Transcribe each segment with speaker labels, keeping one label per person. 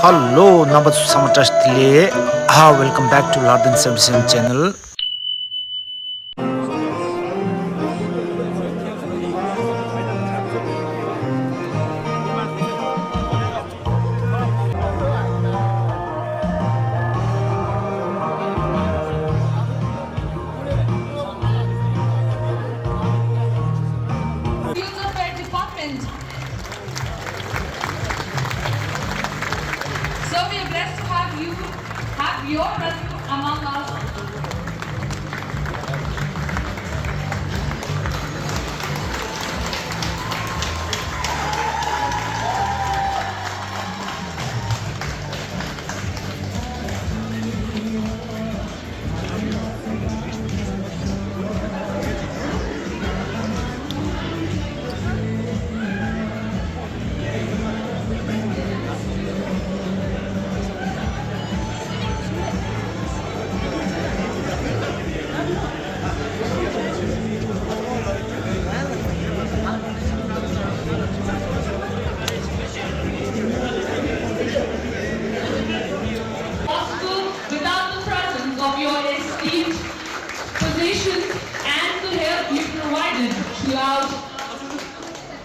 Speaker 1: Hello, number Samatastile. Welcome back to Lardin 77 channel.
Speaker 2: Department. So we are blessed to have your presence among us. Without the presence of your esteemed positions and the help you provided throughout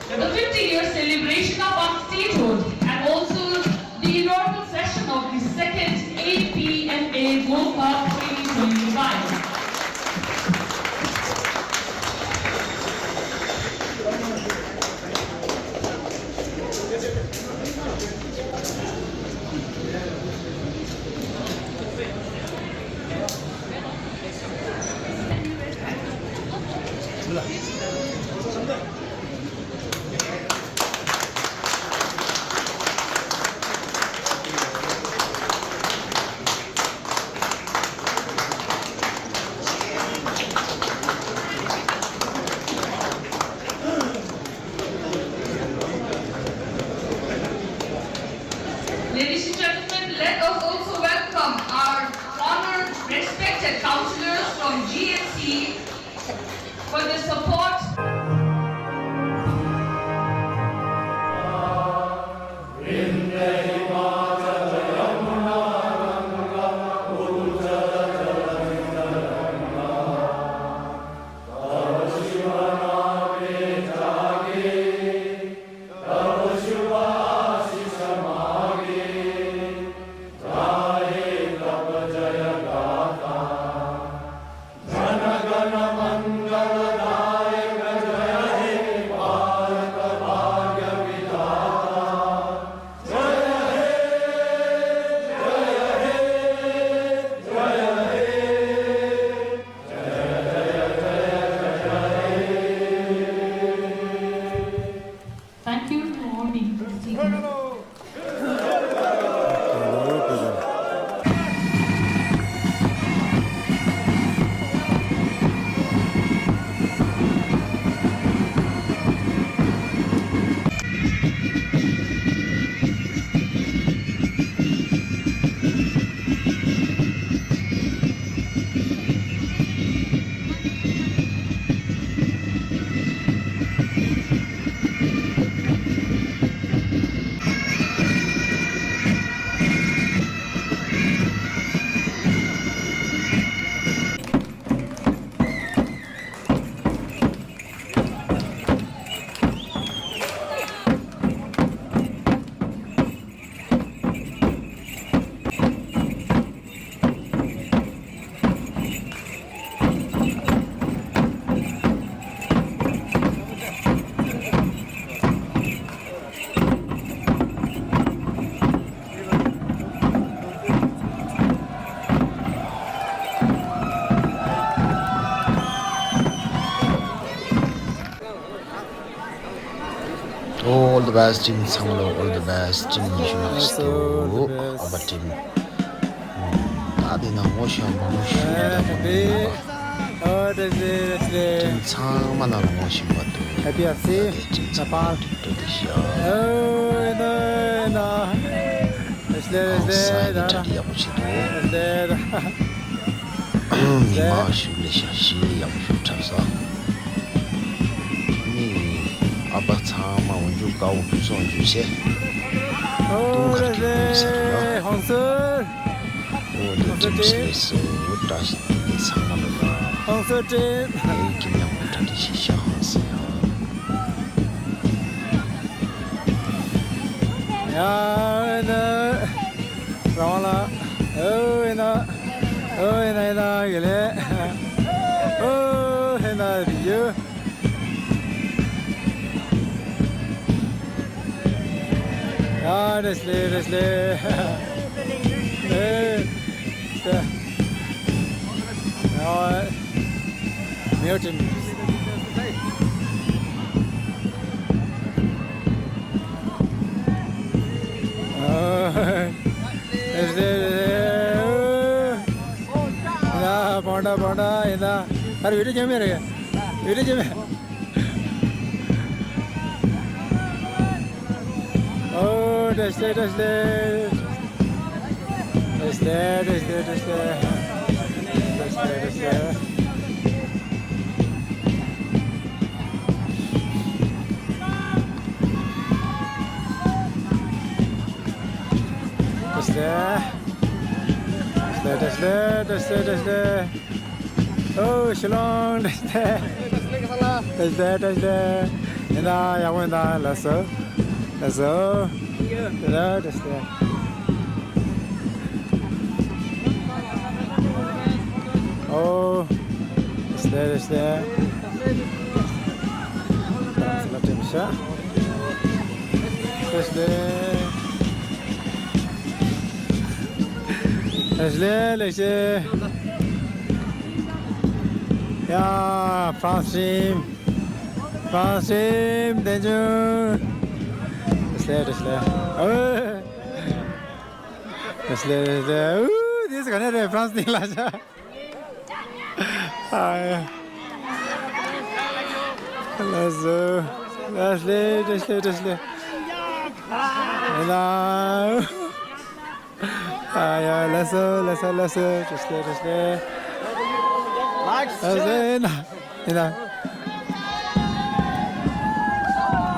Speaker 2: the 50-year celebration of our statehood and also the inaugural session of the second APFA Cup 2025. Ladies and gentlemen, let us also welcome our honored, respected councillors from GMC for the support. Thank you to all the speakers.
Speaker 1: All the best team Sanglo, all the best team Junas our team. Adina motion team Samana motion
Speaker 3: APFA Nepal.
Speaker 1: 아바타마 원주 가오 부선 주세 동 그렇게 살아
Speaker 3: Answer.
Speaker 1: all the teams 다시 상만으로
Speaker 3: Answer team.
Speaker 1: 김양 못하기 시작하세요.
Speaker 3: 야, 나 라와라. 나. 나 이래. 나 비유. 야, 됐래. Milton. Bonda, ina. Are video jam hai? Video jam hai. Oh, that's there. That's there. Oh, Shalom, that's there. And I went down, that's all. That's there. Oh, that's there. Let him shot. That's there. Yeah, France team, danger. That's there. Oh, that's there. Ooh, this is gonna be France team, Lasha. That's there. Hello. Let's go. Just there. That's it.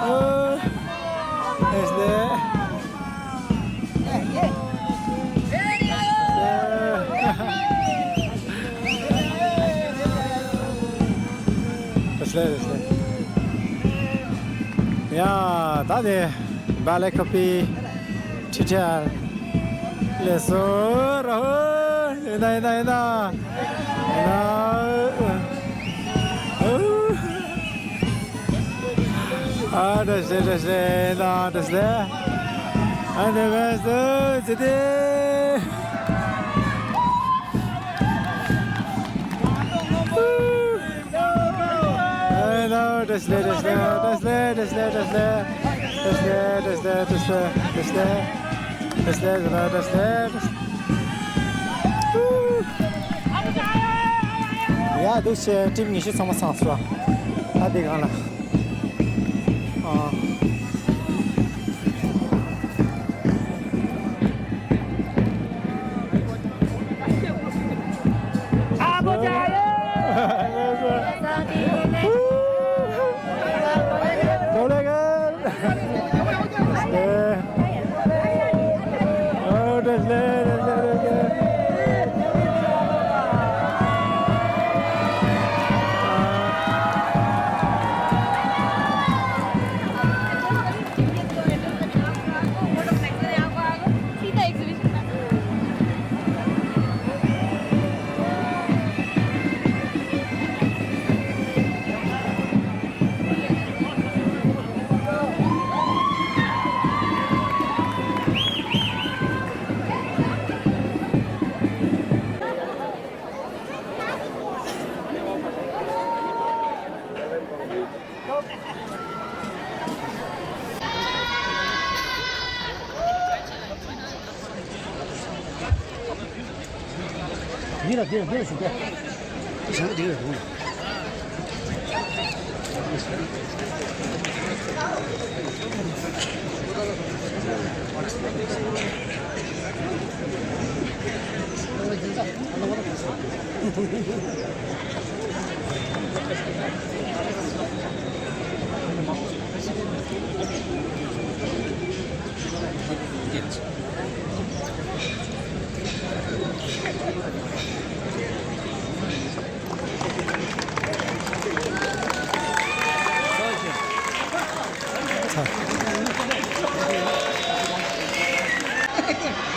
Speaker 3: Oh, that's there. That's there. Yeah, that's it. Ballet copy. Teacher. Let's go. Ina. That's there. And the best today. That's there. Yeah, those team is some sense. I think on Mira, su pie. Se me tira uno. Hey.